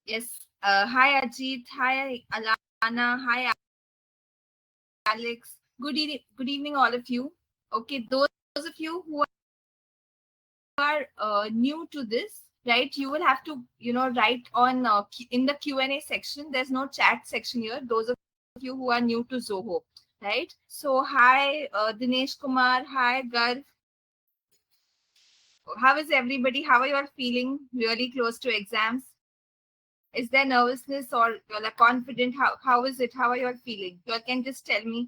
Yes. Hi Ajit. Hi Alana. Hi Alex. Good evening, all of you. Okay, those of you who are new to this, right? You will have to, write on in the Q&A section. There's no chat section here. Those of you who are new to Zoho, right? So hi, Dinesh Kumar. Hi, Garv. How is everybody? How are you all feeling? Really close to exams? Is there nervousness or you're like confident? How is it? How are you all feeling? You all can just tell me.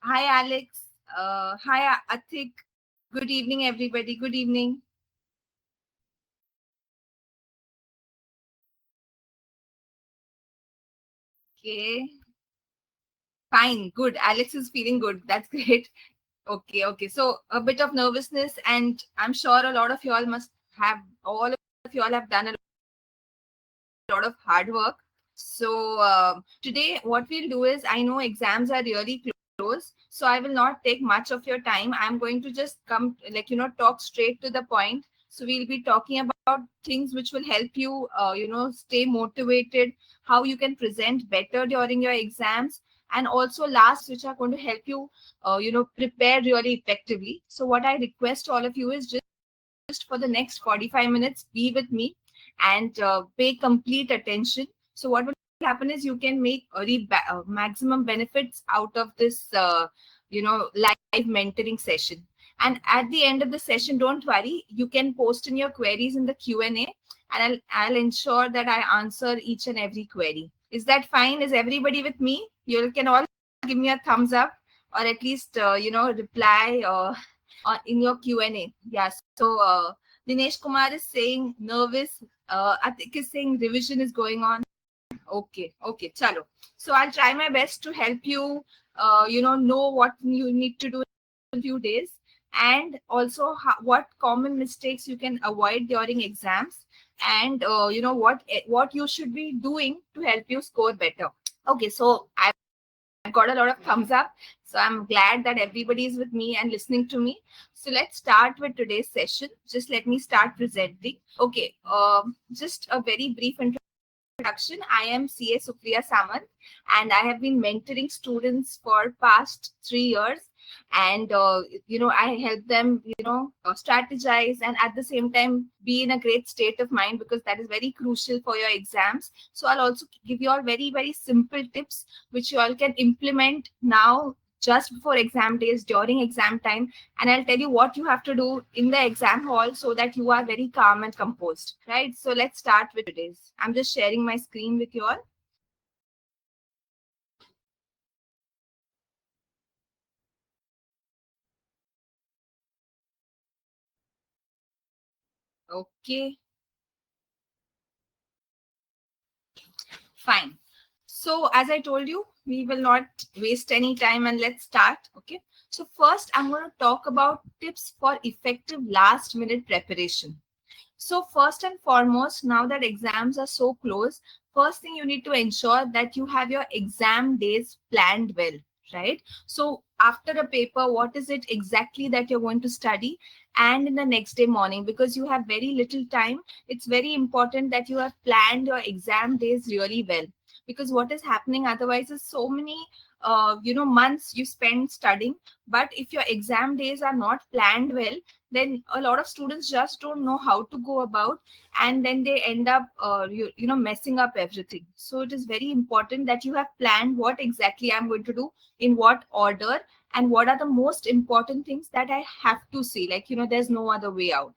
Hi, Alex. Hi, Atik. Good evening, everybody. Good evening. Okay. Fine. Good. Alex is feeling good. That's great. Okay. Okay. So a bit of nervousness, and I'm sure a lot of you all all of you all have done a lot of hard work. So today, what we'll do is, I know exams are really close, so I will not take much of your time. I'm going to just come, talk straight to the point. So we'll be talking about things which will help you, stay motivated, how you can present better during your exams, and also last, which are going to help you, prepare really effectively. So what I request all of you is just for the next 45 minutes, be with me and pay complete attention. So what will happen is you can make maximum benefits out of this, live mentoring session. And at the end of the session, don't worry, you can post in your queries in the Q&A, and I'll ensure that I answer each and every query. Is that fine? Is everybody with me? You can all give me a thumbs up, or at least, reply in your Q&A. Yeah. So Dinesh Kumar is saying nervous. Atik is saying revision is going on. Okay. Okay. Chalo. So I'll try my best to help you, know what you need to do in a few days, and also what common mistakes you can avoid during exams, and what you should be doing to help you score better. Okay. So I've got a lot of thumbs up. So I'm glad that everybody is with me and listening to me. So let's start with today's session. Just let me start presenting. Okay, just a very brief introduction. I am CA Supriya Samant, and I have been mentoring students for past 3 years. And I help them, strategize, and at the same time be in a great state of mind, because that is very crucial for your exams. So I'll also give you all very, very simple tips which you all can implement now, just before exam days, during exam time, and I'll tell you what you have to do in the exam hall so that you are very calm and composed, right? So let's start with today's. I'm just sharing my screen with you all. Okay, fine. So as I told you, we will not waste any time, and let's start. Okay. So first, I'm going to talk about tips for effective last minute preparation. So first and foremost, now that exams are so close, first thing you need to ensure that you have your exam days planned well, right? So after a paper, what is it exactly that you're going to study? And in the next day morning, because you have very little time, it's very important that you have planned your exam days really well. Because what is happening otherwise is so many months you spend studying, but if your exam days are not planned well, then a lot of students just don't know how to go about, and then they end up messing up everything. So it is very important that you have planned what exactly I'm going to do, in what order, and what are the most important things that I have to see, there's no other way out.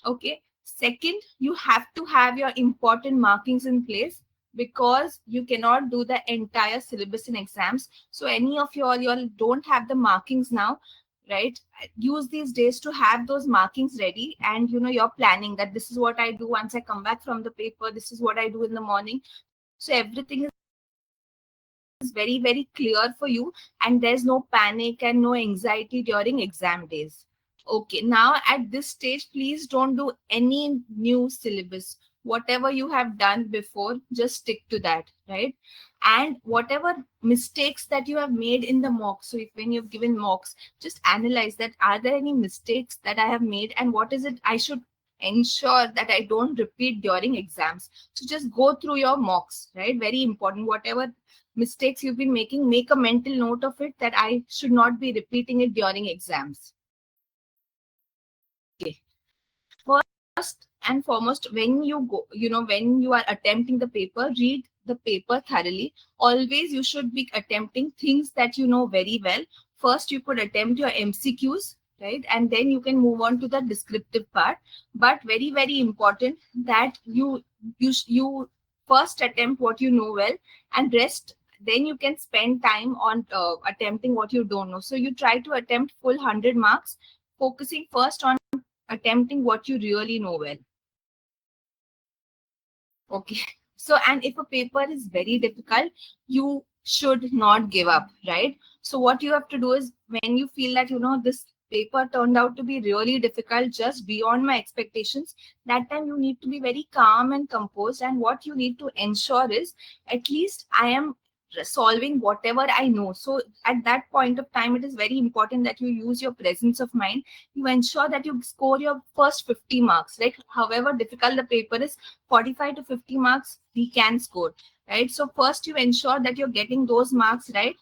Okay. Second, you have to have your important markings in place, because you cannot do the entire syllabus in exams. So any of you all don't have the markings now, right? Use these days to have those markings ready, and you're planning that this is what I do once I come back from the paper, this is what I do in the morning. So everything is very, very clear for you, and there's no panic and no anxiety during exam days. Okay, now at this stage, please don't do any new syllabus. Whatever you have done before, just stick to that, right? And whatever mistakes that you have made in the mock, so if when you've given mocks, just analyze that, are there any mistakes that I have made, and what is it I should ensure that I don't repeat during exams. So just go through your mocks, right? Very important. Whatever mistakes you've been making, make a mental note of it that I should not be repeating it during exams. Okay. First and foremost, when you go, when you are attempting the paper, read the paper thoroughly. Always you should be attempting things that you know very well. First, you could attempt your MCQs, right? And then you can move on to the descriptive part. But very, very important that you first attempt what you know well, and rest then you can spend time on attempting what you don't know. So you try to attempt full 100 marks, focusing first on attempting what you really know well. Okay. So, and if a paper is very difficult, you should not give up, right? So, what you have to do is when you feel that, this paper turned out to be really difficult, just beyond my expectations, that time you need to be very calm and composed. And what you need to ensure is at least I am solving whatever I know. So, at that point of time, it is very important that you use your presence of mind. You ensure that you score your first 50 marks, right? However difficult the paper is, 45 to 50 marks we can score, right? So first you ensure that you're getting those marks right,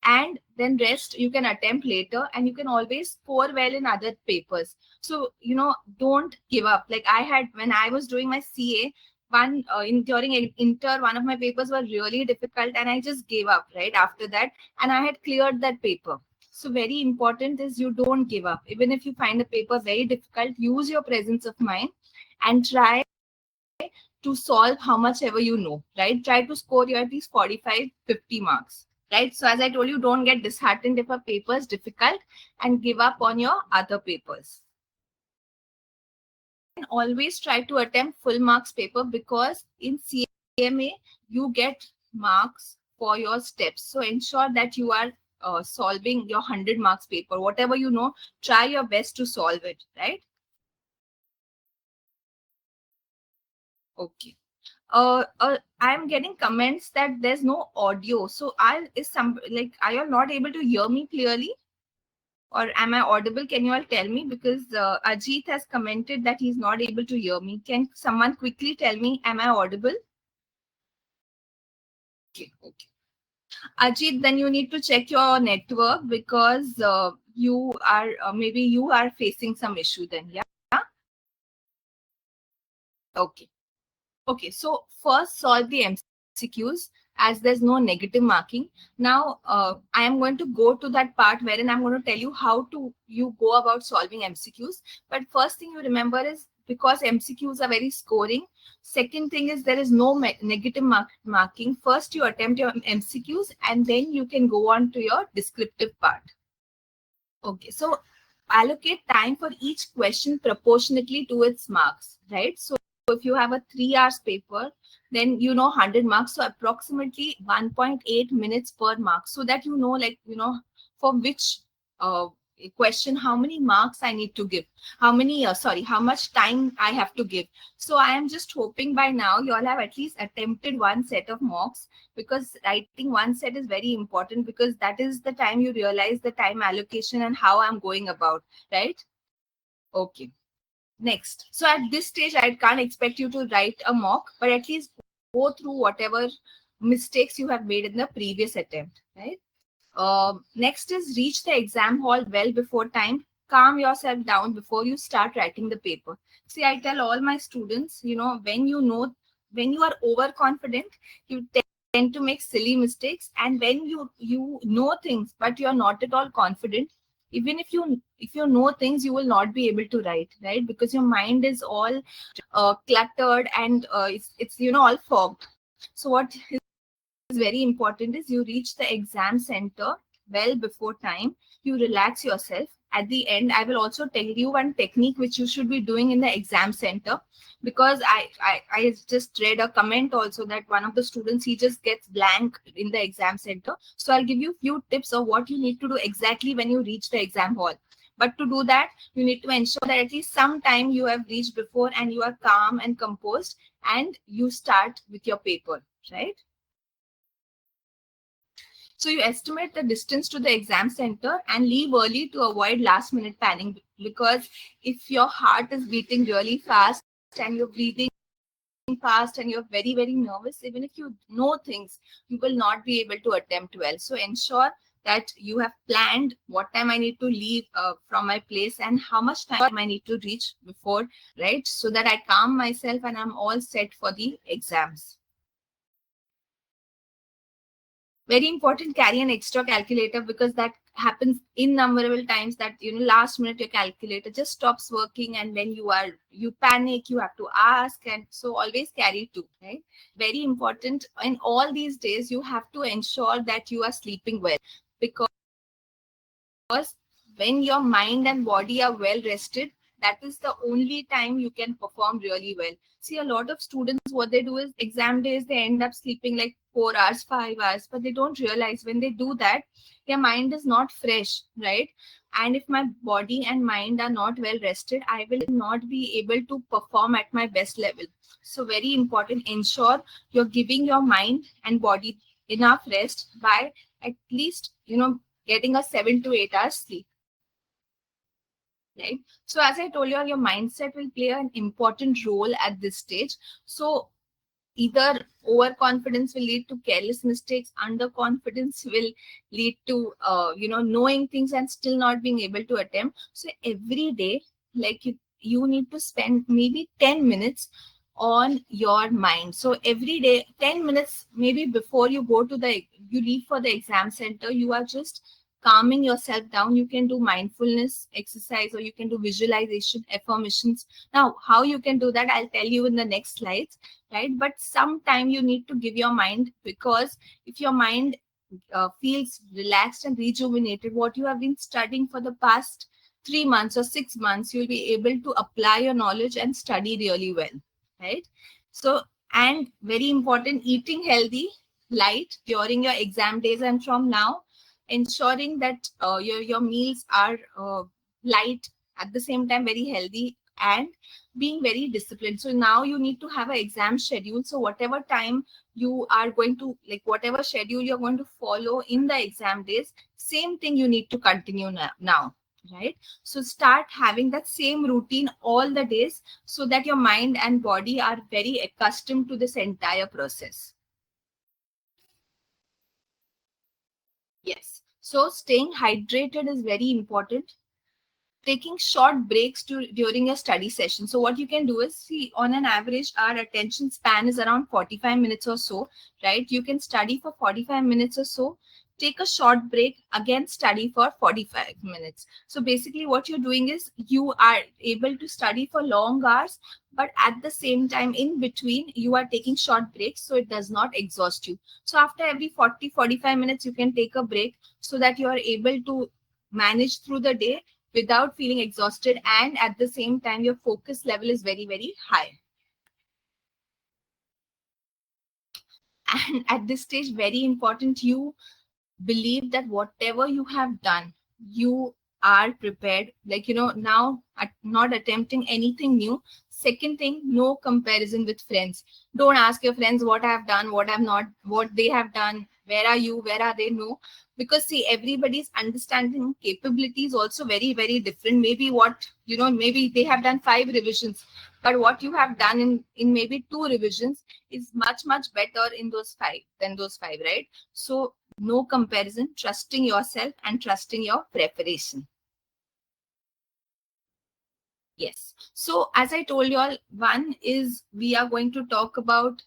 and then rest you can attempt later, and you can always score well in other papers. So don't give up. Like I had, when I was doing my CA, one during inter, one of my papers were really difficult and I just gave up right after that, and I had cleared that paper. So very important is you don't give up. Even if you find a paper very difficult, use your presence of mind and try to solve how much ever you know, right? Try to score your at least 45, 50 marks, right? So as I told you, don't get disheartened if a paper is difficult and give up on your other papers. And always try to attempt full marks paper, because in CMA, you get marks for your steps. So ensure that you are solving your 100 marks paper. Whatever you know, try your best to solve it, right? Okay. I'm getting comments that there's no audio. So are you not able to hear me clearly, or am I audible? Can you all tell me? Because Ajit has commented that he's not able to hear me. Can someone quickly tell me, am I audible? Okay, okay. Ajit, then you need to check your network, because you are maybe you are facing some issue then. Yeah. Okay. Okay, so first solve the MCQs, as there's no negative marking. Now, I am going to go to that part wherein I'm going to tell you how to you go about solving MCQs. But first thing you remember is, because MCQs are very scoring, second thing is there is no negative marking. First you attempt your MCQs and then you can go on to your descriptive part. Okay, so allocate time for each question proportionately to its marks, right? So if you have a 3 hours paper, then 100 marks, so approximately 1.8 minutes per mark, so that for which question how many marks I need to give, how much time I have to give. So I am just hoping by now you all have at least attempted one set of mocks, because writing one set is very important, because that is the time you realize the time allocation and how I'm going about, right? Okay. Next. So at this stage, I can't expect you to write a mock, but at least go through whatever mistakes you have made in the previous attempt, right? Next is reach the exam hall well before time. Calm yourself down before you start writing the paper. See, I tell all my students, when you are overconfident, you tend to make silly mistakes. And when you know things, but you're not at all confident, even if you know things, you will not be able to write, right? Because your mind is all cluttered, and it's all fogged. So what is very important is you reach the exam center well before time. You relax yourself. At the end, I will also tell you one technique which you should be doing in the exam center, because I just read a comment also that one of the students, he just gets blank in the exam center. So I'll give you few tips of what you need to do exactly when you reach the exam hall. But to do that, you need to ensure that at least some time you have reached before, and you are calm and composed, and you start with your paper, right? So you estimate the distance to the exam center and leave early to avoid last minute panic, because if your heart is beating really fast and you're breathing fast and you're very, very nervous, even if you know things, you will not be able to attempt well. So ensure that you have planned what time I need to leave from my place and how much time I need to reach before, right? So that I calm myself and I'm all set for the exams. Very important, carry an extra calculator, because that happens innumerable times that last minute your calculator just stops working, and when you panic, you have to ask, and so always carry two, right? Very important. In all these days you have to ensure that you are sleeping well, because when your mind and body are well rested, that is the only time you can perform really well. See, a lot of students, what they do is exam days, they end up sleeping like 4 hours, 5 hours, but they don't realize when they do that, their mind is not fresh, right? And if my body and mind are not well rested, I will not be able to perform at my best level. So, very important, ensure you're giving your mind and body enough rest by at least, getting a 7 to 8 hours sleep, right? So as I told you, your mindset will play an important role at this stage. So either overconfidence will lead to careless mistakes, underconfidence will lead to knowing things and still not being able to attempt. So every day, like you need to spend maybe 10 minutes on your mind. So every day, 10 minutes maybe before you leave for the exam center, you are just calming yourself down. You can do mindfulness exercise, or you can do visualization, affirmations. Now how you can do that, I'll tell you in the next slides, right? But sometime you need to give your mind, because if your mind feels relaxed and rejuvenated, what you have been studying for the past 3 months or 6 months, you'll be able to apply your knowledge and study really well, right? So, and very important, eating healthy, light during your exam days, and from now, ensuring that your meals are light, at the same time very healthy, and being very disciplined. So now you need to have an exam schedule. So whatever time you are going to, like whatever schedule you're going to follow in the exam days, same thing you need to continue now, right? So start having that same routine all the days, so that your mind and body are very accustomed to this entire process. Yes. So staying hydrated is very important. Taking short breaks during a study session. So what you can do is, see, on an average, our attention span is around 45 minutes or so, right? You can study for 45 minutes or so, take a short break, again study for 45 minutes. So basically what you're doing is you are able to study for long hours, but at the same time in between you are taking short breaks, so it does not exhaust you. So after every 40-45 minutes you can take a break, so that you are able to manage through the day without feeling exhausted, and at the same time your focus level is very, very high. And at this stage, very important, you believe that whatever you have done, you are prepared, like now not attempting anything new. Second thing, no comparison with friends. Don't ask your friends what I have done, what I've not, what they have done, where are you, where are they. No, because see, everybody's understanding capability is also very, very different. Maybe maybe they have done 5 revisions, but what you have done in maybe 2 revisions is much, much better in those 5 than those 5, right? So no comparison, trusting yourself and trusting your preparation. Yes. So as I told you all, one is we are going to talk about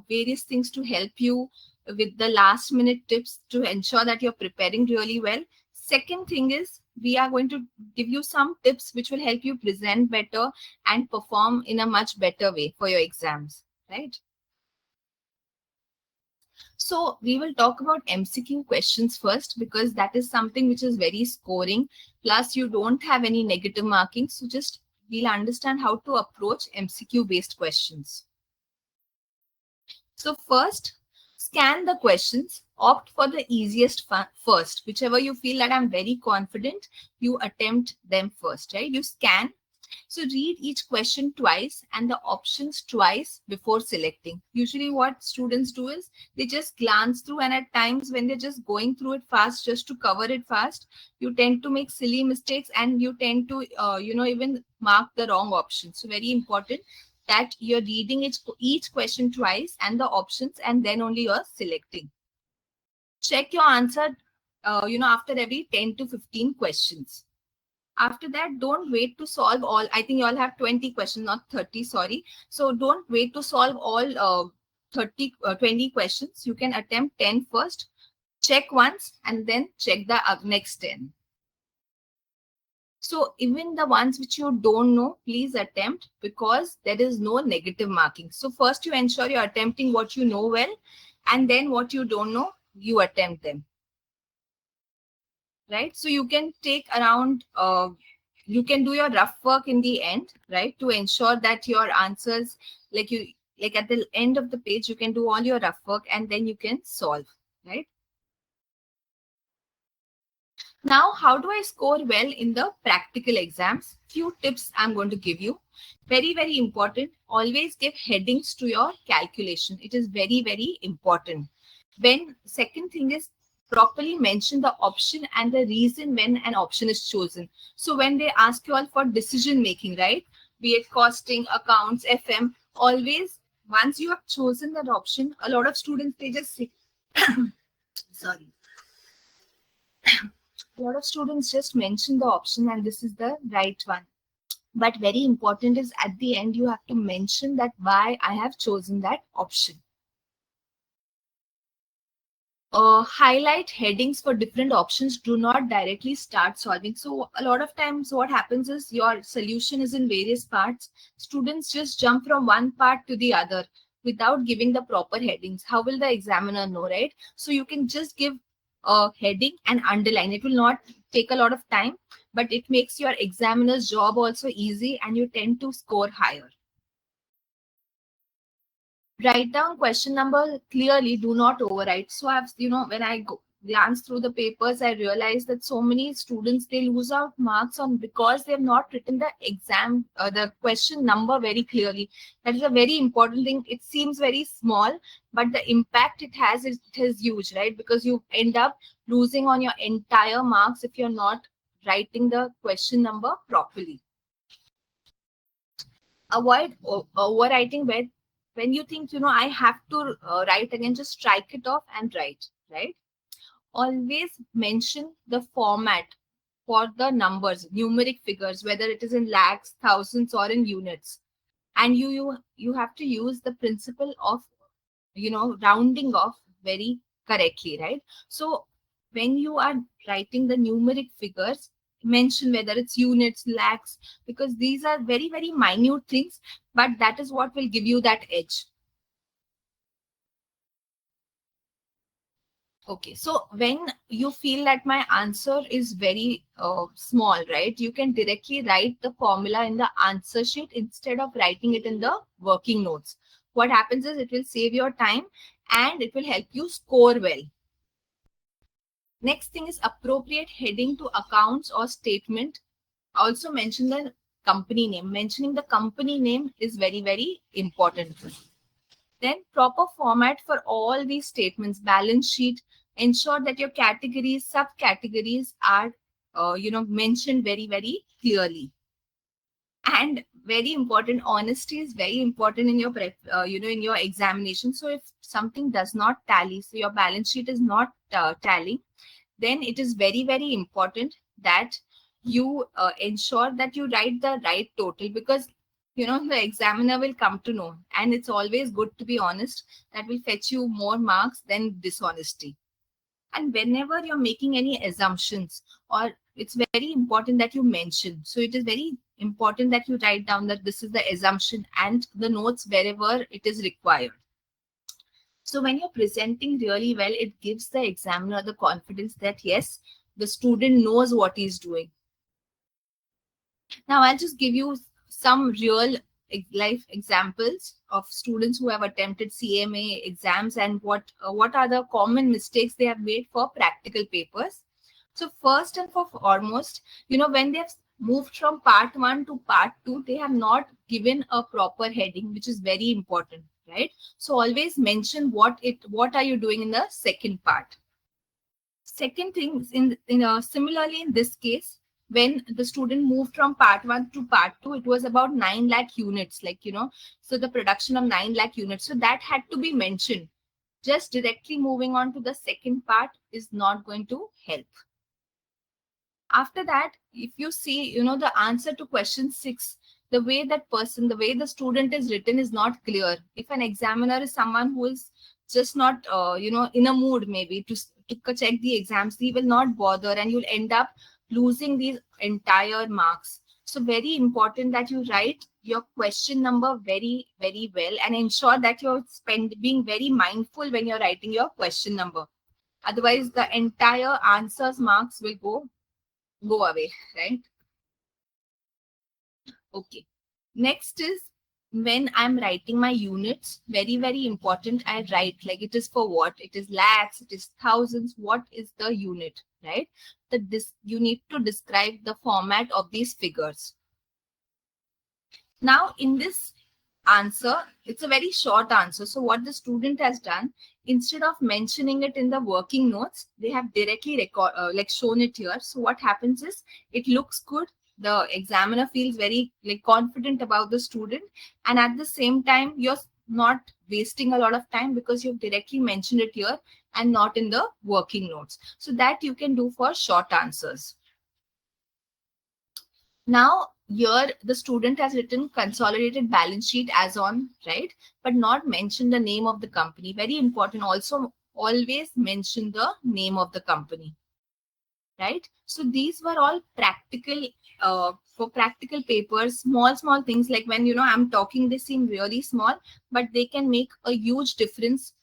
various things to help you with the last minute tips to ensure that you're preparing really well. Second thing is we are going to give you some tips which will help you present better and perform in a much better way for your exams, right? So we will talk about MCQ questions first, because that is something which is very scoring. Plus you don't have any negative marking. So just we'll understand how to approach MCQ based questions. So first, scan the questions, opt for the easiest first. Whichever you feel that I'm very confident, you attempt them first, right? You scan So read each question twice and the options twice before selecting. Usually what students do is they just glance through, and at times when they're just going through it fast just to cover it fast, you tend to make silly mistakes and you tend to, even mark the wrong option. So very important that you're reading each question twice and the options, and then only you're selecting. Check your answer, after every 10 to 15 questions. After that, don't wait to solve all. I think you all have 20 questions, not 30, sorry. So don't wait to solve all 20 questions. You can attempt 10 first, check once, and then check the next 10. So even the ones which you don't know, please attempt, because there is no negative marking. So first you ensure you're attempting what you know well, and then what you don't know, you attempt them. Right? So you can take around, you can do your rough work in the end, right? To ensure that your answers, like at the end of the page, you can do all your rough work and then you can solve, right? Now, how do I score well in the practical exams? Few tips I'm going to give you. Very, very important. Always give headings to your calculation. It is very, very important. Second thing is, properly mention the option and the reason when an option is chosen. So when they ask you all for decision making, right? Be it costing, accounts, FM, always once you have chosen that option, a lot of students, they just say, sorry. A lot of students just mention the option and this is the right one. But very important is at the end, you have to mention that why I have chosen that option. Highlight headings for different options. Do not directly start solving. So a lot of times what happens is your solution is in various parts. Students just jump from one part to the other without giving the proper headings. How will the examiner know, right? So you can just give a heading and underline. It will not take a lot of time, but it makes your examiner's job also easy and you tend to score higher. Write down question number clearly, do not overwrite. So I've, when I glance through the papers, I realized that so many students, they lose out marks on because they have not written the the question number very clearly. That is a very important thing. It seems very small, but the impact it has is huge, right? Because you end up losing on your entire marks if you're not writing the question number properly. Avoid overwriting when you think, I have to write again, just strike it off and write, right? Always mention the format for the numbers, numeric figures, whether it is in lakhs, thousands, or in units. And you have to use the principle of, rounding off very correctly, right? So when you are writing the numeric figures, mention whether it's units, lakhs, because these are very, very minute things, but that is what will give you that edge. Okay, so when you feel that my answer is very small, right, you can directly write the formula in the answer sheet instead of writing it in the working notes. What happens is it will save your time and it will help you score well. Next thing is appropriate heading to accounts or statement. Also mention the company name. Mentioning the company name is very, very important. Then proper format for all these statements, balance sheet, ensure that your categories, subcategories are, mentioned very, very clearly. And very important, honesty is very important in your, in your examination. So if something does not tally, so your balance sheet is not tallying, then it is very, very important that you ensure that you write the right total, because the examiner will come to know, and it's always good to be honest. That will fetch you more marks than dishonesty. And whenever you're making any assumptions, or it's very important that you mention, so it is very important that you write down that this is the assumption and the notes wherever it is required. So when you're presenting really well, it gives the examiner the confidence that yes, the student knows what he's doing. Now I'll just give you some real life examples of students who have attempted CMA exams and what are the common mistakes they have made for practical papers. So first and foremost, when they have moved from part 1 to part 2, they have not given a proper heading, which is very important, right? So always mention what are you doing in the second part. Second thing is similarly in this case, when the student moved from part 1 to part 2, it was about 9 lakh units, so the production of 9 lakh units. So that had to be mentioned. Just directly moving on to the second part is not going to help. After that, if you see, the answer to question 6, the way the student is written is not clear. If an examiner is someone who is just not, in a mood maybe to check the exams, he will not bother and you'll end up losing these entire marks. So very important that you write your question number very, very well and ensure that you're being very mindful when you're writing your question number. Otherwise, the entire answers marks will go away, right? Okay. Next is when I'm writing my units, very, very important. I write like it is for what? It is lakhs, it is thousands. What is the unit, right? You need to describe the format of these figures. Now, in this answer, it's a very short answer. So what the student has done, instead of mentioning it in the working notes, they have directly shown it here. So what happens is it looks good. The examiner feels very confident about the student, and at the same time, you're not wasting a lot of time because you've directly mentioned it here and not in the working notes. So that you can do for short answers. Now, here the student has written consolidated balance sheet as on, right? But not mention the name of the company. Very important. Also, always mention the name of the company, right? So these were all practical, for practical papers, small things like when, I'm talking, they seem really small, but they can make a huge difference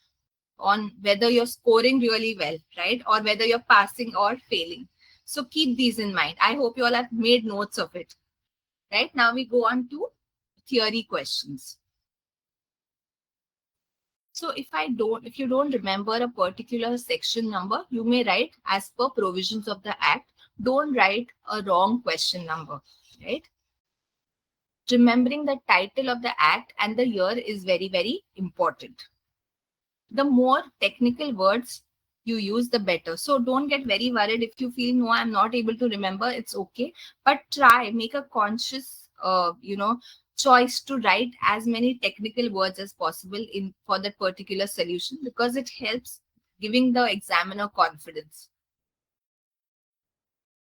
on whether you're scoring really well, right? Or whether you're passing or failing. So keep these in mind. I hope you all have made notes of it. Right, now we go on to theory questions. So if you don't remember a particular section number, you may write as per provisions of the Act. Don't write a wrong question number, right? Remembering the title of the Act and the year is very, very important. The more technical words you use, the better. So don't get very worried if you feel, no, I'm not able to remember. It's okay. But make a conscious, choice to write as many technical words as possible for that particular solution, because it helps giving the examiner confidence.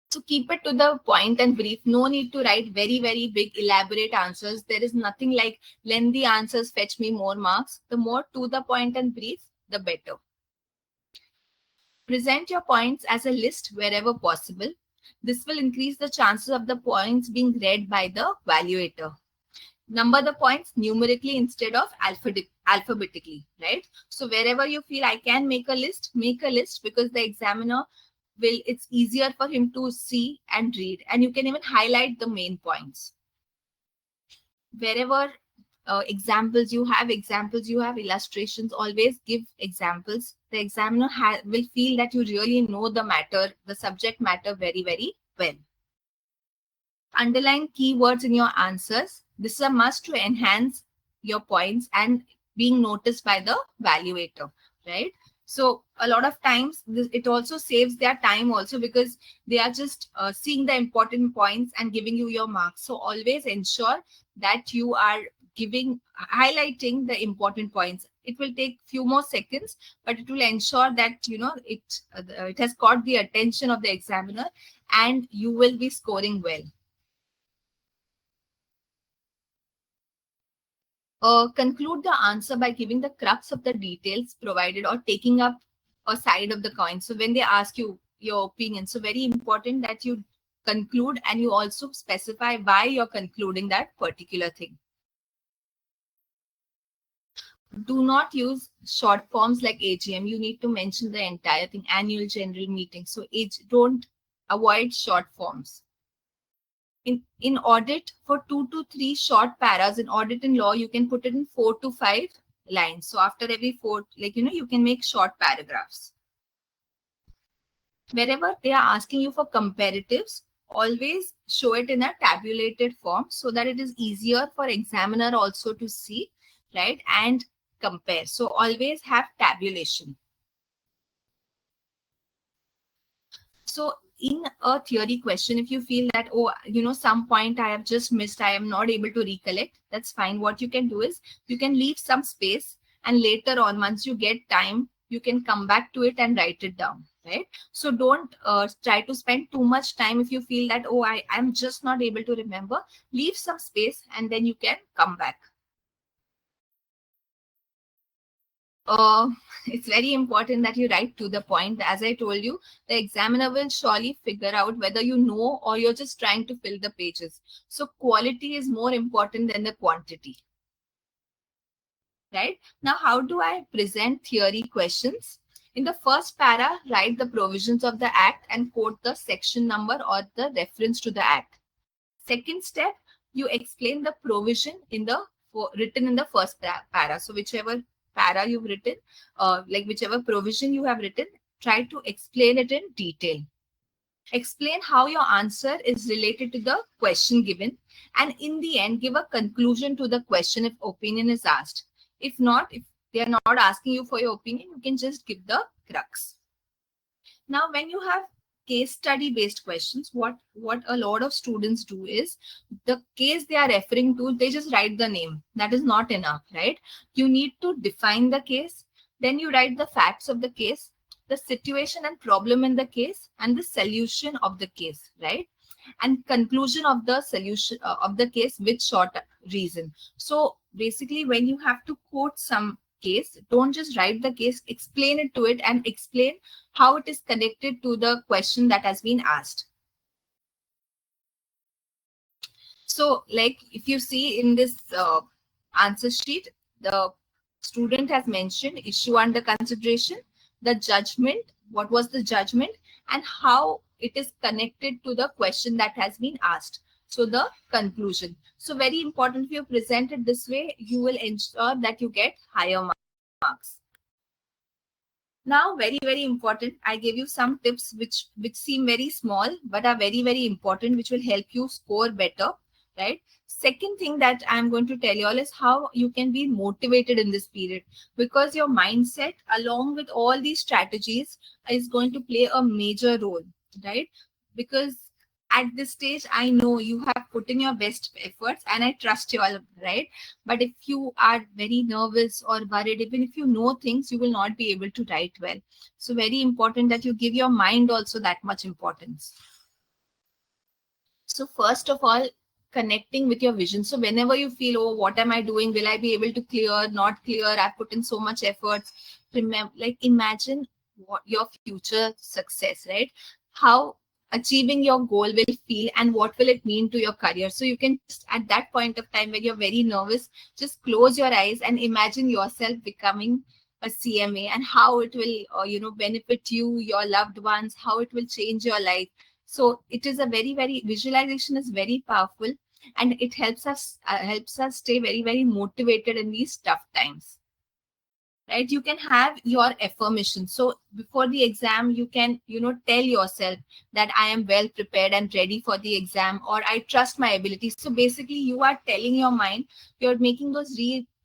So keep it to the point and brief. No need to write very, very big, elaborate answers. There is nothing like lengthy answers fetch me more marks. The more to the point and brief, the better. Present your points as a list wherever possible. This will increase the chances of the points being read by the evaluator. Number the points numerically instead of alphabetically, right? So wherever you feel I can make a list, because the examiner it's easier for him to see and read, and you can even highlight the main points. Wherever examples you have illustrations, always give examples. The examiner will feel that you really know the subject matter very, very well. Underline keywords in your answers. This is a must to enhance your points and being noticed by the evaluator, right? So a lot of times it also saves their time also, because they are just seeing the important points and giving you your marks. So always ensure that you are highlighting the important points. It will take few more seconds, but it will ensure that it has caught the attention of the examiner and you will be scoring well. Conclude the answer by giving the crux of the details provided or taking up a side of the coin. So when they ask you your opinion, so very important that you conclude and you also specify why you're concluding that particular thing. Do not use short forms like AGM. You need to mention the entire thing, annual general meeting. So don't avoid short forms. In audit, for 2 to 3 short paras, in audit and law, you can put it in 4 to 5 lines. So after every 4, you can make short paragraphs. Wherever they are asking you for comparatives, always show it in a tabulated form so that it is easier for examiner also to see, right, and compare. So always have tabulation. So in a theory question, if you feel that, oh, some point I have just missed, I am not able to recollect, that's fine. What you can do is you can leave some space, and later on, once you get time, you can come back to it and write it down, right? So don't try to spend too much time. If you feel that, oh, I'm just not able to remember, leave some space and then you can come back. uh, it's very important that you write to the point. As I told you, the examiner will surely figure out whether you know or you're just trying to fill the pages. So quality is more important than the quantity. Right? Now, how do I present theory questions? In the first para, write the provisions of the act and quote the section number or the reference to the act. Second step, you explain the provision in the written in the first para. So whichever para you've written, like whichever provision you have written, try to explain it in detail. Explain how your answer is related to the question given, and in the end, give a conclusion to the question if opinion is asked. If not, if they are not asking you for your opinion, you can just give the crux. Now, when you have case study based questions, what a lot of students do is the case they are referring to, they just write the name. That is not enough, right? You need to define the case. Then you write the facts of the case, the situation and problem in the case, and the solution of the case, right? And conclusion of the solution of the case with short reason. So basically, when you have to quote some case, don't just write the case, explain it to it and explain how it is connected to the question that has been asked. So like if you see in this answer sheet, the student has mentioned issue under consideration, the judgment, what was the judgment, and how it is connected to the question that has been asked. So the conclusion. So very important, if you present it this way, you will ensure that you get higher marks. Now, very, very important, I gave you some tips which seem very small, but are very, very important, which will help you score better, right? Second thing that I'm going to tell you all is how you can be motivated in this period, because your mindset along with all these strategies is going to play a major role, right? Because at this stage, I know you have put in your best efforts and I trust you all, right? But if you are very nervous or worried, even if you know things, you will not be able to write well. So very important that you give your mind also that much importance. So first of all, connecting with your vision. So whenever you feel, oh, what am I doing? Will I be able to clear? Not clear? I put in so much efforts. Remember, like imagine what your future success, right? How achieving your goal will feel and what will it mean to your career. So you can just at that point of time when you're very nervous, just close your eyes and imagine yourself becoming a CMA and how it will, benefit you, your loved ones, how it will change your life. So it is a very, very visualization is very powerful, and it helps us stay very, very motivated in these tough times. Right? You can have your affirmation. So before the exam, you can, tell yourself that I am well prepared and ready for the exam, or I trust my abilities. So basically, you are telling your mind, you're making those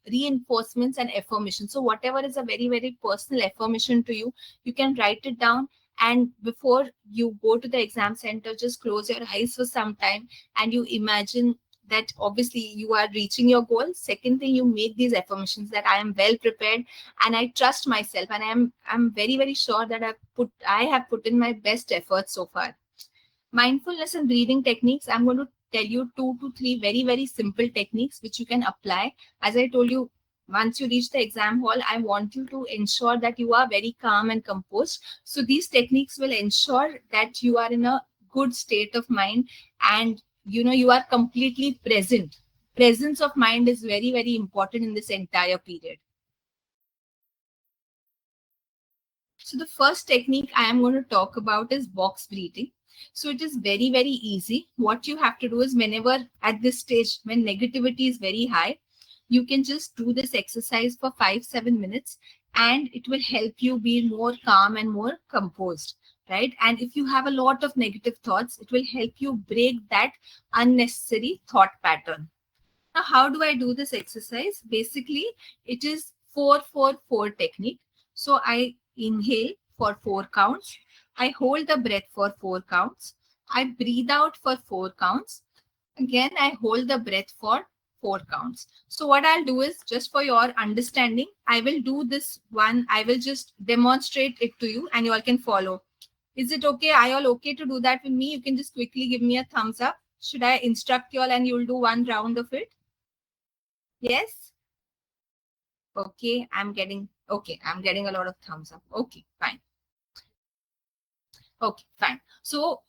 reinforcements and affirmations. So whatever is a very, very personal affirmation to you, you can write it down. And before you go to the exam center, just close your eyes for some time and you imagine that obviously you are reaching your goal. Second thing, you make these affirmations that I am well prepared and I trust myself, and I'm very, very sure that I have put in my best effort so far. Mindfulness and breathing techniques, I'm going to tell you 2 to 3 very, very simple techniques which you can apply. As I told you, once you reach the exam hall, I want you to ensure that you are very calm and composed. So these techniques will ensure that you are in a good state of mind, and you are completely present. Presence of mind is very, very important in this entire period. So the first technique I am going to talk about is box breathing. So it is very, very easy. What you have to do is whenever at this stage, when negativity is very high, you can just do this exercise for 5-7 minutes and it will help you be more calm and more composed. right? And if you have a lot of negative thoughts, it will help you break that unnecessary thought pattern. Now, how do I do this exercise? Basically, it is 4-4-4 technique. So I inhale for 4 counts. I hold the breath for 4 counts. I breathe out for 4 counts. Again, I hold the breath for 4 counts. So what I'll do is, just for your understanding, I will do this one. I will just demonstrate it to you and you all can follow. Is it okay? Are you all okay to do that with me? You can just quickly give me a thumbs up. Should I instruct you all and you'll do one round of it? Yes? Okay, I'm getting a lot of thumbs up. Okay, fine. Okay, fine. So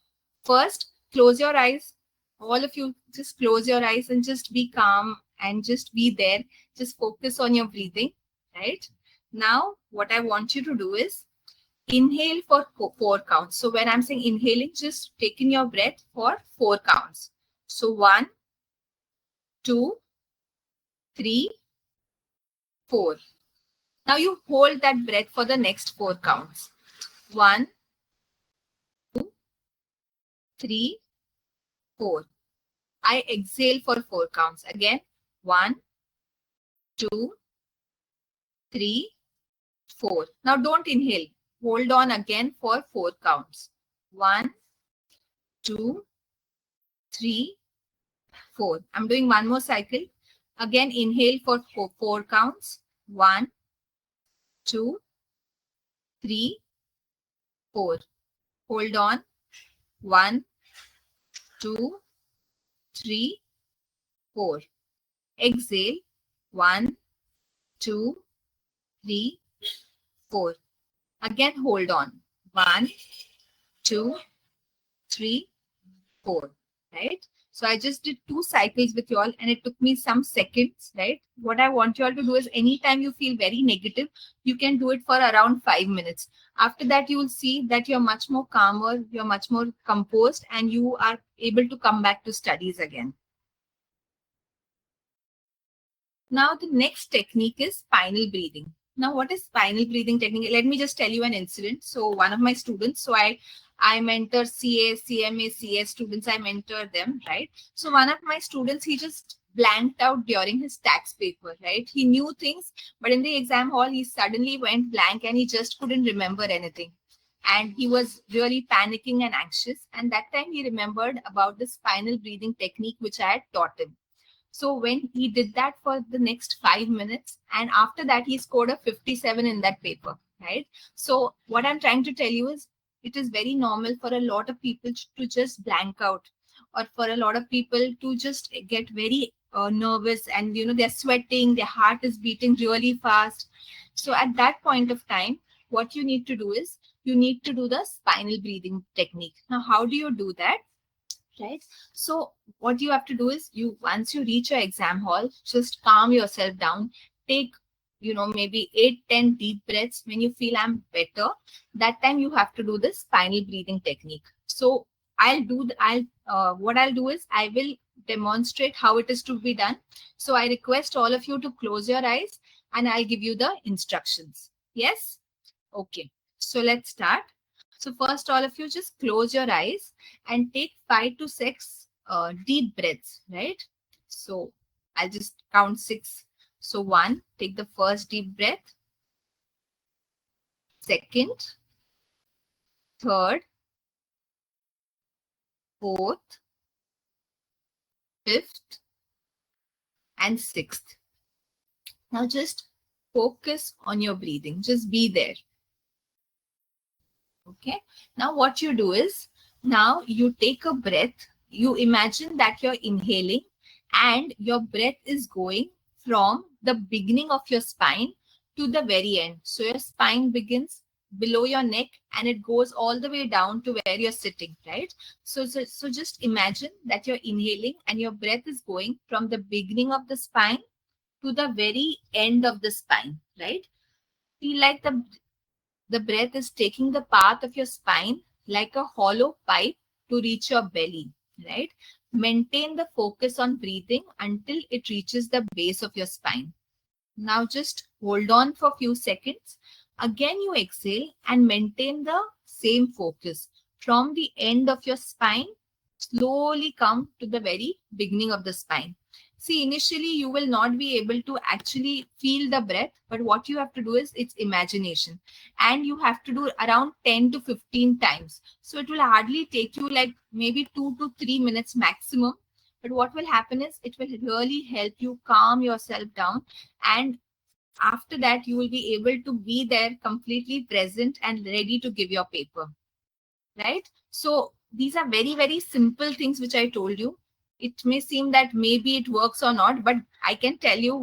first, close your eyes. All of you, just close your eyes and just be calm and just be there. Just focus on your breathing, right? Now, what I want you to do is inhale for 4 counts. So when I'm saying inhaling, just take in your breath for 4 counts. So 1, 2, 3, 4. Now you hold that breath for the next 4 counts. 1, 2, 3, 4. I exhale for 4 counts. Again, 1, 2, 3, 4. Now don't inhale. Hold on again for 4 counts. 1, 2, 3, 4. I'm doing one more cycle. Again, inhale for 4 counts. 1, 2, 3, 4. Hold on. 1, 2, 3, 4. Exhale. 1, 2, 3, 4. Again, hold on. 1, 2, 3, 4. Right? So I just did 2 cycles with you all and it took me some seconds, right? What I want you all to do is, anytime you feel very negative, you can do it for around 5 minutes. After that, you will see that you're much more calmer, you're much more composed, and you are able to come back to studies again. Now, the next technique is spinal breathing. Now, what is spinal breathing technique? Let me just tell you an incident. So one of my students, so I mentor CA, CMA, CS students, I mentor them, right? So one of my students, he just blanked out during his tax paper, right? He knew things, but in the exam hall, he suddenly went blank and he just couldn't remember anything. And he was really panicking and anxious. And that time he remembered about the spinal breathing technique, which I had taught him. So when he did that for the next 5 minutes, and after that, he scored a 57 in that paper, right? So what I'm trying to tell you is, it is very normal for a lot of people to just blank out, or for a lot of people to just get very nervous, and they're sweating, their heart is beating really fast. So at that point of time, what you need to do is, you need to do the spinal breathing technique. Now, how do you do that? Right? So what you have to do is, once you reach your exam hall, just calm yourself down, take maybe 8-10 deep breaths. When you feel I'm better, that time you have to do the spinal breathing technique. So what I'll do is, I will demonstrate how it is to be done. So I request all of you to close your eyes and I'll give you the instructions. Yes? Okay, so let's start. So first, all of you just close your eyes and take 5 to 6 deep breaths, right? So I'll just count 6. So 1, take the first deep breath. Second, third, fourth, fifth, and sixth. Now just focus on your breathing. Just be there. Okay. Now what you do is, now you take a breath. You imagine that you're inhaling and your breath is going from the beginning of your spine to the very end. So your spine begins below your neck and it goes all the way down to where you're sitting, right? So just imagine that you're inhaling and your breath is going from the beginning of the spine to the very end of the spine, right? Feel like the breath is taking the path of your spine like a hollow pipe to reach your belly, right? Maintain the focus on breathing until it reaches the base of your spine. Now just hold on for a few seconds. Again, you exhale and maintain the same focus. From the end of your spine, slowly come to the very beginning of the spine. See, initially you will not be able to actually feel the breath, but what you have to do is it's imagination. And you have to do around 10 to 15 times. So it will hardly take you like maybe 2 to 3 minutes maximum. But what will happen is it will really help you calm yourself down, and after that you will be able to be there completely present and ready to give your paper, right? So these are very, very simple things which I told you. It may seem that maybe it works or not, but I can tell you,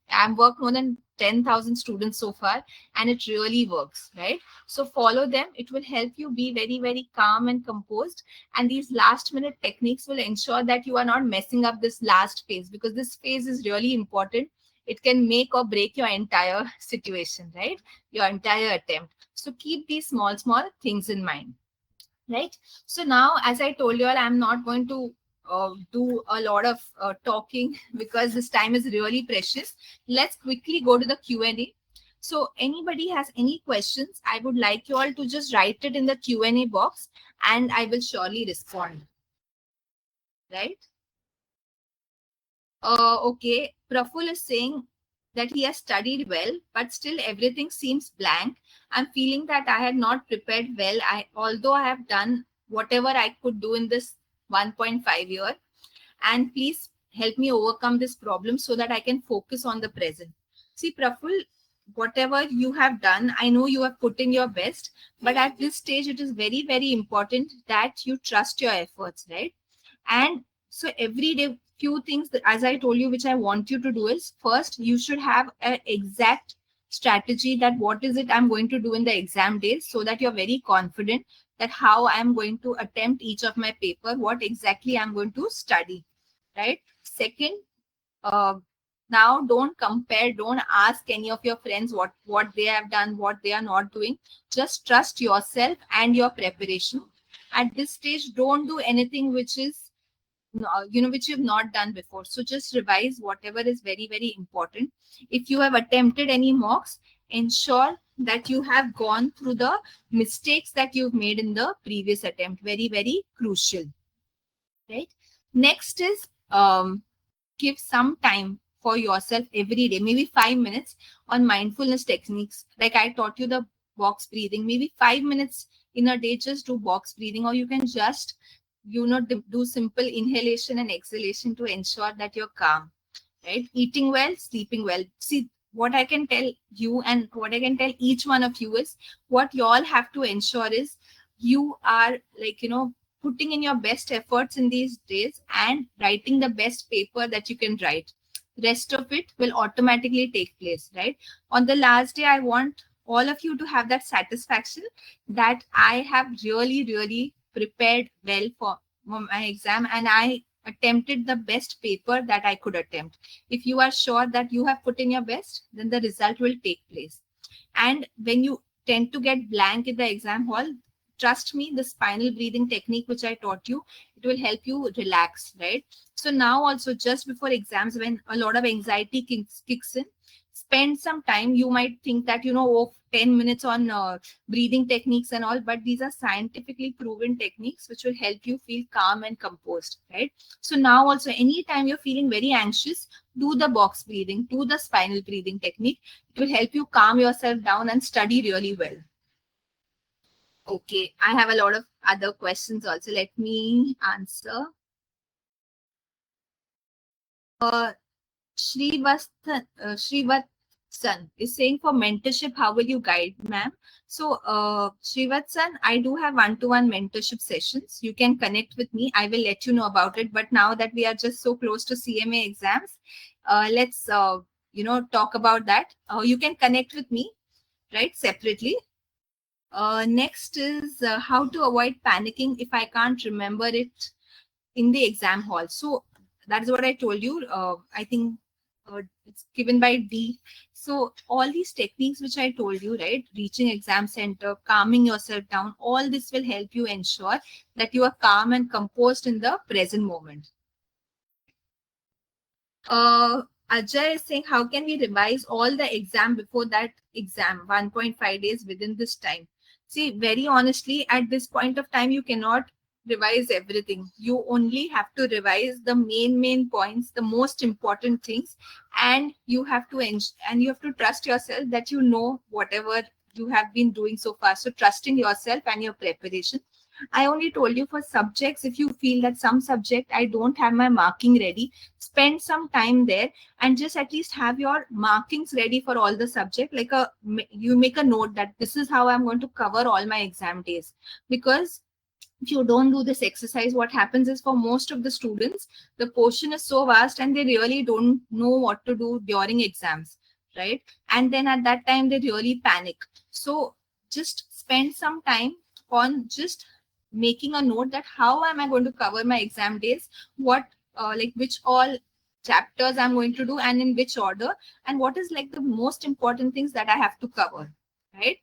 I've worked more than 10,000 students so far, and it really works, right? So follow them. It will help you be very, very calm and composed. And these last minute techniques will ensure that you are not messing up this last phase, because this phase is really important. It can make or break your entire situation, right? Your entire attempt. So keep these small, small things in mind, right? So now, as I told you all, I'm not going to do a lot of talking because this time is really precious. Let's quickly go to the Q&A. So anybody has any questions, I would like you all to just write it in the Q&A box, and I will surely respond, right? Okay, Praful is saying that he has studied well, but still everything seems blank. I'm feeling that I had not prepared well. Although I have done whatever I could do in this 1.5 year, and please help me overcome this problem so that I can focus on the present. See, Praful, whatever you have done, I know you have put in your best, but at this stage, it is very, very important that you trust your efforts, right? And so every day, few things that, as I told you, which I want you to do is, first you should have an exact strategy that what is it I'm going to do in the exam days, so that you're very confident that how I'm going to attempt each of my paper, what exactly I'm going to study, right? Second, uh, now don't compare, don't ask any of your friends what they have done, what they are not doing. Just trust yourself and your preparation. At this stage, don't do anything which is which you've not done before. So just revise whatever is very, very important. If you have attempted any mocks, ensure that you have gone through the mistakes that you've made in the previous attempt. Very, very crucial, right? Next is give some time for yourself every day, maybe 5 minutes on mindfulness techniques. Like I taught you the box breathing, maybe 5 minutes in a day, just do box breathing, or you can just, do simple inhalation and exhalation to ensure that you're calm, right? Eating well, sleeping well. See, what I can tell you and what I can tell each one of you is, what you all have to ensure is you are like, putting in your best efforts in these days and writing the best paper that you can write. Rest of it will automatically take place, right? On the last day, I want all of you to have that satisfaction that I have really, really prepared well for my exam, and I attempted the best paper that I could attempt. If you are sure that you have put in your best, then the result will take place. And when you tend to get blank in the exam hall, trust me, the spinal breathing technique which I taught you, it will help you relax, right? So now also, just before exams, when a lot of anxiety kicks in, spend some time. You might think that, 10 minutes on breathing techniques and all, but these are scientifically proven techniques which will help you feel calm and composed, right? So now also, anytime you're feeling very anxious, do the box breathing, do the spinal breathing technique. It will help you calm yourself down and study really well. Okay, I have a lot of other questions also. Let me answer. Uh, Srivatsan is saying, for mentorship, how will you guide, ma'am? So, Srivatsan, I do have one-to-one mentorship sessions. You can connect with me. I will let you know about it. But now that we are just so close to CMA exams, let's talk about that. You can connect with me, right, separately. Next is how to avoid panicking if I can't remember it in the exam hall. So that's what I told you. I think it's given by D. So all these techniques which I told you, right? Reaching exam center, calming yourself down, all this will help you ensure that you are calm and composed in the present moment. Ajay is saying, how can we revise all the exam before that exam, 1.5 days within this time? See, very honestly, at this point of time, you cannot revise everything. You only have to revise the main points, the most important things, and you have to and you have to trust yourself that you know whatever you have been doing so far. So trust in yourself and your preparation. I only told you for subjects, if you feel that some subject I don't have my marking ready, spend some time there and just at least have your markings ready for all the subject. Like you make a note that this is how I'm going to cover all my exam days. Because if you don't do this exercise, what happens is for most of the students, the portion is so vast and they really don't know what to do during exams, right? And then at that time, they really panic. So just spend some time on just making a note that how am I going to cover my exam days, what like which all chapters I'm going to do and in which order, and what is like the most important things that I have to cover, right?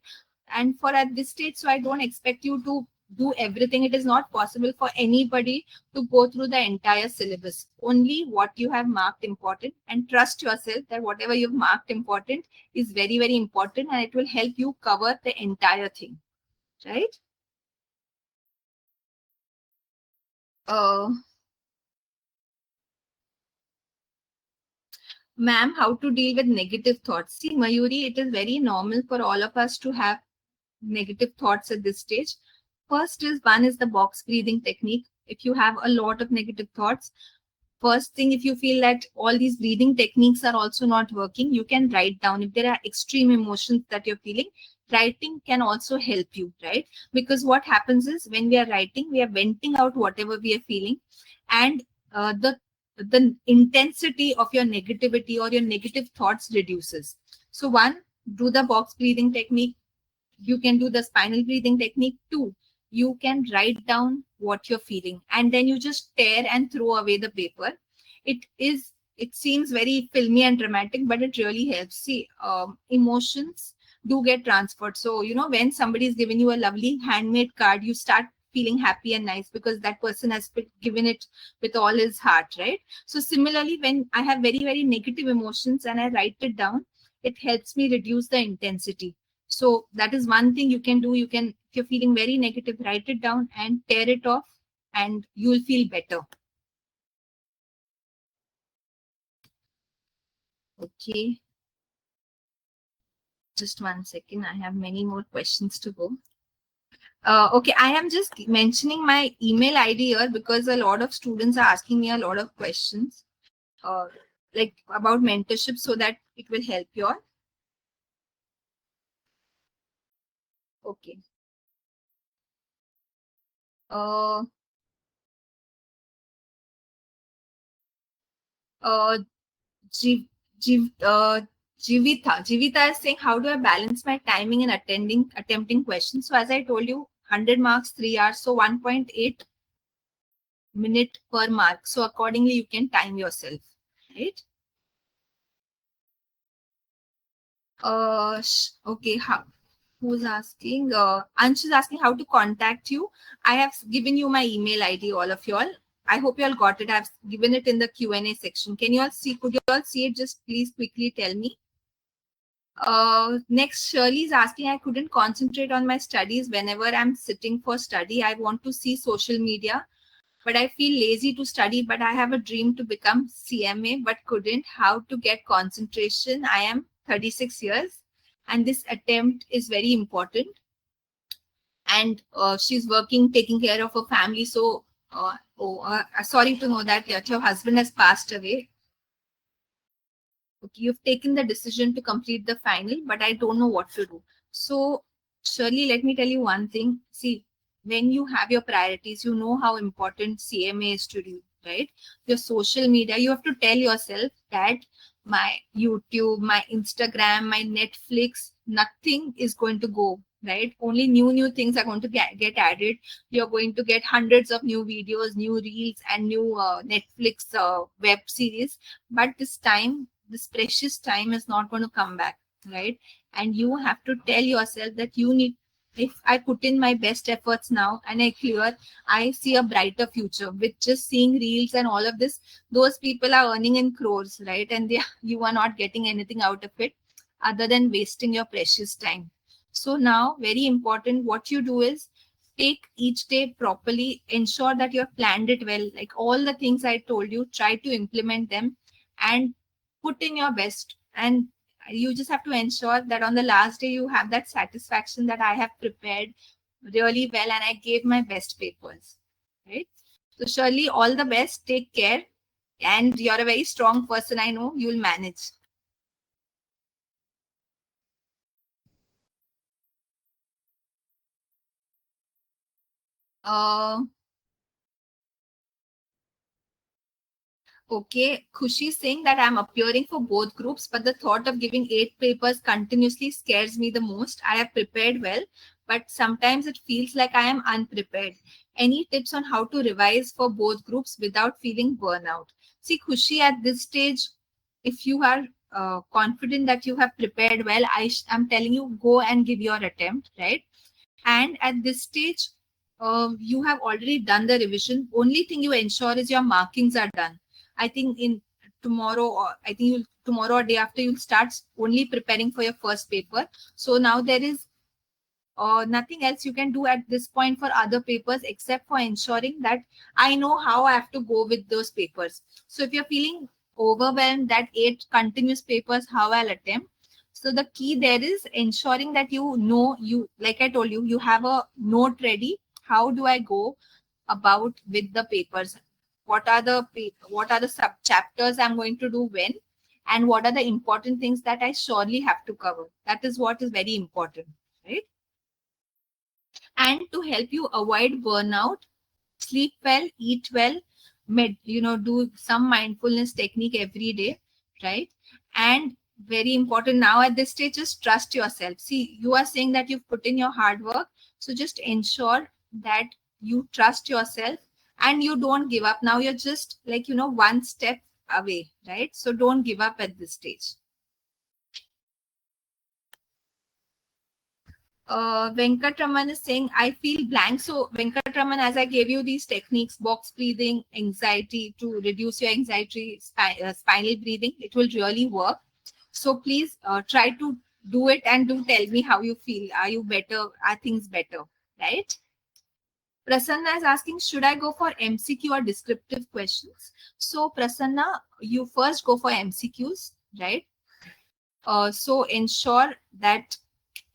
And for at this stage, so I don't expect you to do everything. It is not possible for anybody to go through the entire syllabus. Only what you have marked important, and trust yourself that whatever you've marked important is very important and it will help you cover the entire thing, right? uh Ma'am, how to deal with negative thoughts? See, Mayuri, it is very normal for all of us to have negative thoughts at this stage. First is one is the box breathing technique. If you have a lot of negative thoughts, first thing, if you feel that all these breathing techniques are also not working, you can write down. If there are extreme emotions that you're feeling, writing can also help you, right? Because what happens is when we are writing, we are venting out whatever we are feeling, and the intensity of your negativity or your negative thoughts reduces. So one, do the box breathing technique. You can do the spinal breathing technique too. You can write down what you're feeling and then you just tear and throw away the paper. It seems very filmy and dramatic, but it really helps. See, emotions do get transferred. So when somebody is giving you a lovely handmade card, you start feeling happy and nice because that person has given it with all his heart, right? So similarly, when I have very negative emotions and I write it down, it helps me reduce the intensity. So that is one thing you can do. You can, if you're feeling very negative, write it down and tear it off, and you'll feel better. Okay. Just 1 second. I have many more questions to go. Okay, I am just mentioning my email ID here because a lot of students are asking me a lot of questions, uh, like about mentorship, so that it will help you all. Okay. Uh, uh, Jiv, Jiv, Jivita is saying, how do I balance my timing in attempting questions? So as I told you, 100 marks, 3 hours, so 1.8 minute per mark. So accordingly, you can time yourself, right? Okay. Who's asking? Ansh is asking how to contact you. I have given you my email ID, all of you all. I hope you all got it. I've given it in the Q&A section. Can you all see? Could you all see it? Just please quickly tell me. Next, Shirley is asking, I couldn't concentrate on my studies whenever I'm sitting for study. I want to see social media, but I feel lazy to study, but I have a dream to become CMA, but couldn't. How to get concentration? I am 36 years and this attempt is very important. And she's working, taking care of her family. So, sorry to know that your husband has passed away. Okay, you've taken the decision to complete the final, but I don't know what to do. So, Shirley, let me tell you one thing. See, when you have your priorities, you know how important CMA is to you, right? Your social media, you have to tell yourself that my YouTube, my Instagram, my Netflix, nothing is going to go, right? Only new things are going to get added. You're going to get hundreds of new videos, new reels, and new Netflix web series. But this precious time is not going to come back, right? And you have to tell yourself that you need if I put in my best efforts now and I clear, I see a brighter future. With just seeing reels and all of this, those people are earning in crores, right? And you are not getting anything out of it other than wasting your precious time. So now, very important, what you do is take each day properly, ensure that you have planned it well. Like all the things I told you, try to implement them and put in your best. And you just have to ensure that on the last day you have that satisfaction that I have prepared really well and I gave my best papers, right? So surely all the best, take care, and you're a very strong person. I know you'll manage. uh Okay, Khushi is saying that I'm appearing for both groups, but the thought of giving 8 papers continuously scares me the most. I have prepared well, but sometimes it feels like I am unprepared. Any tips on how to revise for both groups without feeling burnout? See, Khushi, at this stage, if you are confident that you have prepared well, I'm telling you, go and give your attempt, right? And at this stage, you have already done the revision. Only thing you ensure is your markings are done. I think in tomorrow, or I think you'll tomorrow or day after, you'll start only preparing for your first paper. So now there is nothing else you can do at this point for other papers except for ensuring that I know how I have to go with those papers. So if you're feeling overwhelmed that 8 continuous papers, how I'll attempt. So the key there is ensuring that you know, you, like I told you, you have a note ready. How do I go about with the papers? What are the sub chapters I'm going to do when, and what are the important things that I surely have to cover? That is what is very important, right? And to help you avoid burnout, sleep well, eat well, do some mindfulness technique every day, right? And very important now at this stage, just trust yourself. See, you are saying that you've put in your hard work, so just ensure that you trust yourself and you don't give up. Now you're just like, one step away, right? So don't give up at this stage. Venkatraman is saying, I feel blank. So, Venkatraman, as I gave you these techniques, box breathing, anxiety, to reduce your anxiety, spinal breathing, it will really work. So, please try to do it and do tell me how you feel. Are you better? Are things better? Right? Prasanna is asking, should I go for MCQ or descriptive questions? So, Prasanna, you first go for MCQs, right? So, ensure that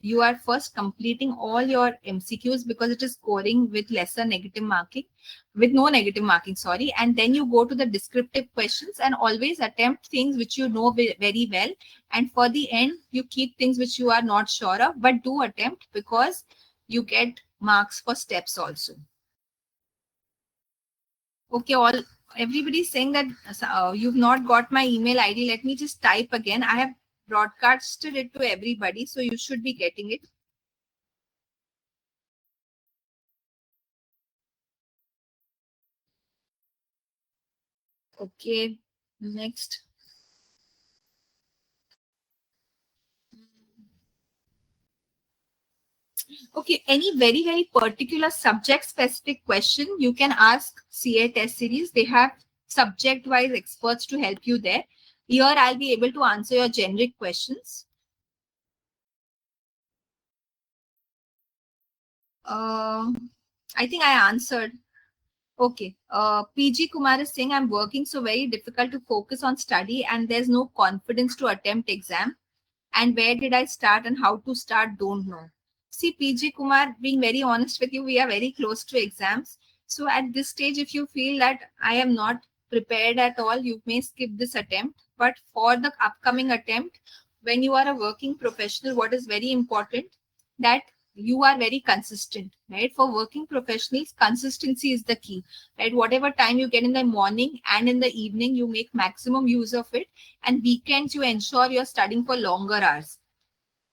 you are first completing all your MCQs because it is scoring with lesser negative marking, with no negative marking, sorry. And then you go to the descriptive questions and always attempt things which you know very well. And for the end, you keep things which you are not sure of, but do attempt because you get marks for steps also. Okay, everybody's saying that you've not got my email ID. Let me just type again. I have broadcasted it to everybody, so you should be getting it. Okay, next. Okay, any very particular subject specific question you can ask CA test series. They have subject wise experts to help you there. Here I'll be able to answer your generic questions. I think I answered. Okay. PG Kumar is saying, I'm working so very difficult to focus on study and there's no confidence to attempt exam. And where did I start and how to start, don't know. See, PG Kumar, being very honest with you, we are very close to exams. So at this stage, if you feel that I am not prepared at all, you may skip this attempt. But for the upcoming attempt, when you are a working professional, what is very important, that you are very consistent, right? For working professionals, consistency is the key, right? Whatever time you get in the morning and in the evening, you make maximum use of it. And weekends, you ensure you're studying for longer hours,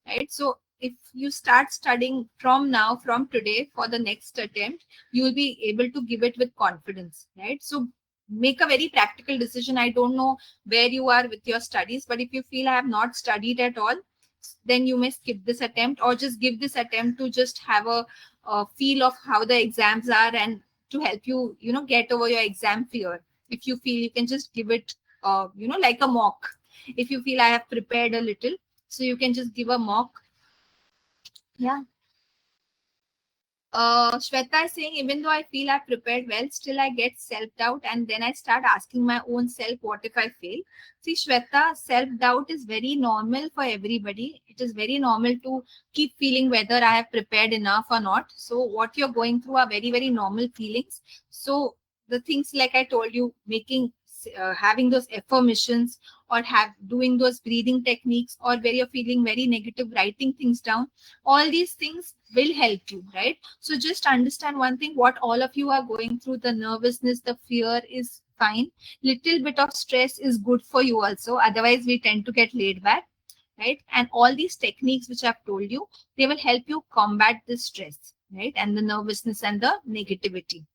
right? So if you start studying from now, from today for the next attempt, you will be able to give it with confidence, right? So make a very practical decision. I don't know where you are with your studies, but if you feel I have not studied at all, then you may skip this attempt or just give this attempt to just have a feel of how the exams are and to help you, get over your exam fear. If you feel, you can just give it, like a mock. If you feel I have prepared a little, so you can just give a mock. Yeah. Shweta is saying, even though I feel I've prepared well, still I get self-doubt and then I start asking my own self, what if I fail? See, Shweta, self-doubt is very normal for everybody. It is very normal to keep feeling whether I have prepared enough or not. So what you're going through are very, very normal feelings. So the things like I told you, having those affirmations or doing those breathing techniques, or where you're feeling very negative, writing things down, all these things will help you, right? So just understand one thing, what all of you are going through, the nervousness, the fear is fine. Little bit of stress is good for you also, otherwise we tend to get laid back, right? And all these techniques which I've told you, they will help you combat the stress, right, and the nervousness and the negativity.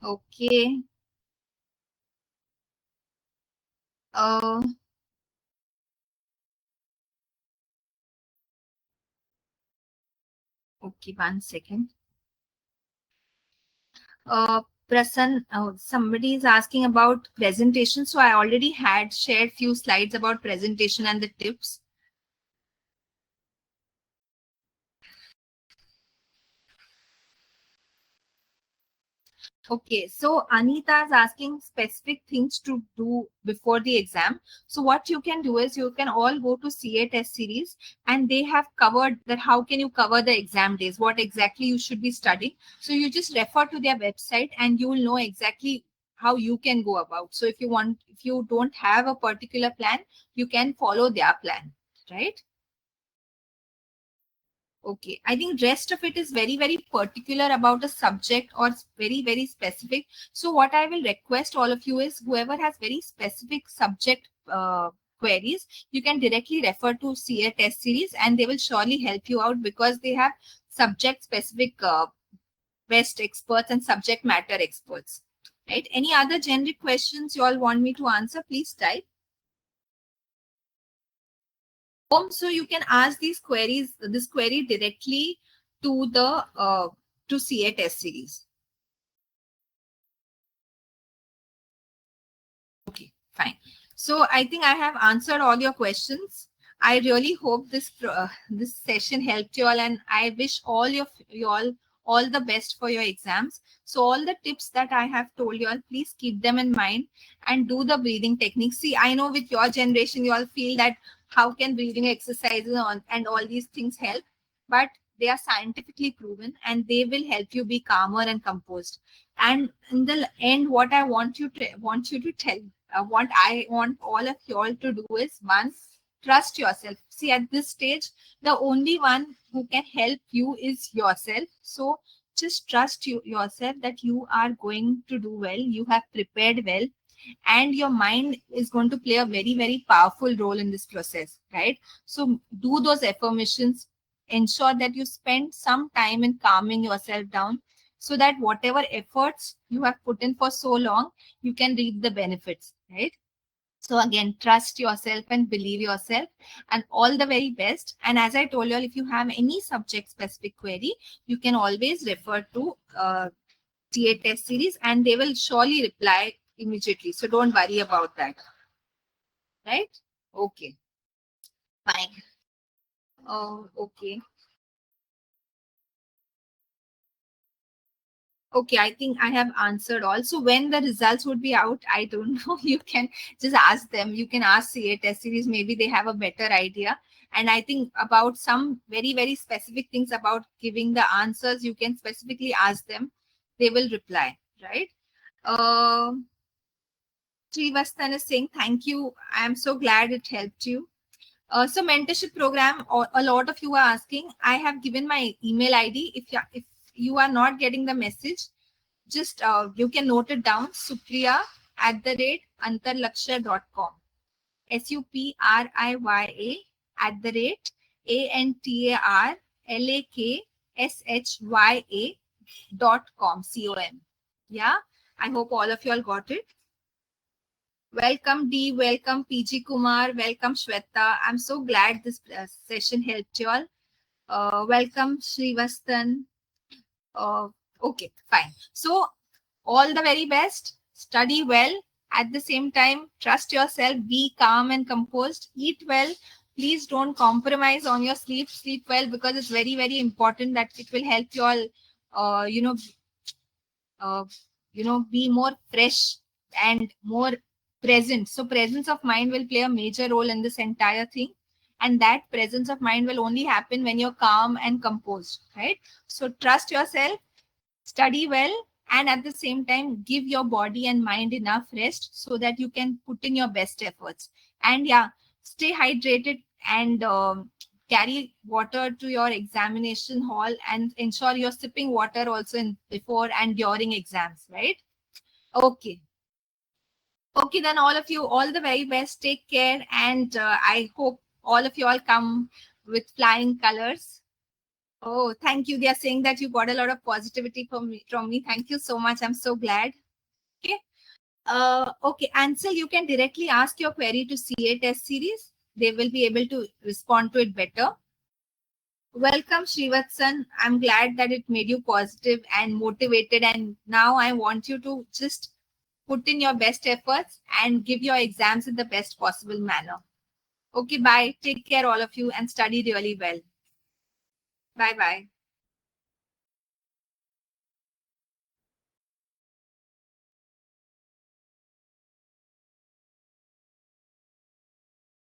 Okay. uh okay, one second. Prasan, somebody is asking about presentation. So I already had shared few slides about presentation and the tips. Okay, so Anita is asking specific things to do before the exam. So what you can do is you can all go to CAtestseries and they have covered that how can you cover the exam days, what exactly you should be studying. So you just refer to their website and you will know exactly how you can go about. So if you don't have a particular plan, you can follow their plan, right? Okay, I think rest of it is very, very particular about a subject or very, very specific. So what I will request all of you is whoever has very specific subject queries, you can directly refer to CAtestseries and they will surely help you out because they have subject specific best experts and subject matter experts. Right? Any other generic questions you all want me to answer, please type. So you can ask this query directly to the to CAtestseries. Okay, fine. So I think I have answered all your questions. I really hope this session helped you all, and I wish you all the best for your exams. So all the tips that I have told you all, please keep them in mind and do the breathing techniques. See, I know with your generation, you all feel that how can breathing exercises and all these things help, but they are scientifically proven and they will help you be calmer and composed. And in the end, what I want you to tell, what I want all of you all to do is, one, trust yourself. See, at this stage, the only one who can help you is yourself. So just trust yourself that you are going to do well. You have prepared well, and your mind is going to play a very, very powerful role in this process, right? So do those affirmations. Ensure that you spend some time in calming yourself down so that whatever efforts you have put in for so long, you can reap the benefits, right? So again, trust yourself and believe yourself, and all the very best. And as I told you all, if you have any subject specific query, you can always refer to CAtestseries and they will surely reply immediately. So don't worry about that, right? Okay, fine. Oh, okay. Okay, I think I have answered all. So when the results would be out, I don't know. You can just ask them. You can ask CAtestseries. Maybe they have a better idea. And I think about some very, very specific things about giving the answers, you can specifically ask them. They will reply, right? Uh, Srivastan is saying, thank you. I am so glad it helped you. So mentorship program, a lot of you are asking. I have given my email ID. If you are not getting the message, just you can note it down. Supriya@antarlakshya.com. SUPRIYA@antarlakshya.com. COM. Yeah, I hope all of you all got it. Welcome D, welcome PG Kumar, welcome Shweta. I'm so glad this session helped you all. Welcome Srivastan. Uh, okay, fine. So all the very best. Study well. At the same time, trust yourself. Be calm and composed. Eat well. Please don't compromise on your sleep. Sleep well because it's very, very important that it will help you all, uh, you know, uh, be more fresh and more present. So presence of mind will play a major role in this entire thing. And that presence of mind will only happen when you're calm and composed, right? So trust yourself, study well, and at the same time give your body and mind enough rest so that you can put in your best efforts. And yeah, stay hydrated and carry water to your examination hall, and ensure you're sipping water also in before and during exams, right? Okay. Okay, then all of you, all the very best. Take care, and I hope all of you all come with flying colors. Oh, thank you. They are saying that you got a lot of positivity from me. Thank you so much. I'm so glad. Okay. Okay, Ansel, you can directly ask your query to CA test series. They will be able to respond to it better. Welcome, Srivatsan. I'm glad that it made you positive and motivated. And now I want you to just put in your best efforts and give your exams in the best possible manner. Okay, bye. Take care, all of you, and study really well. Bye bye.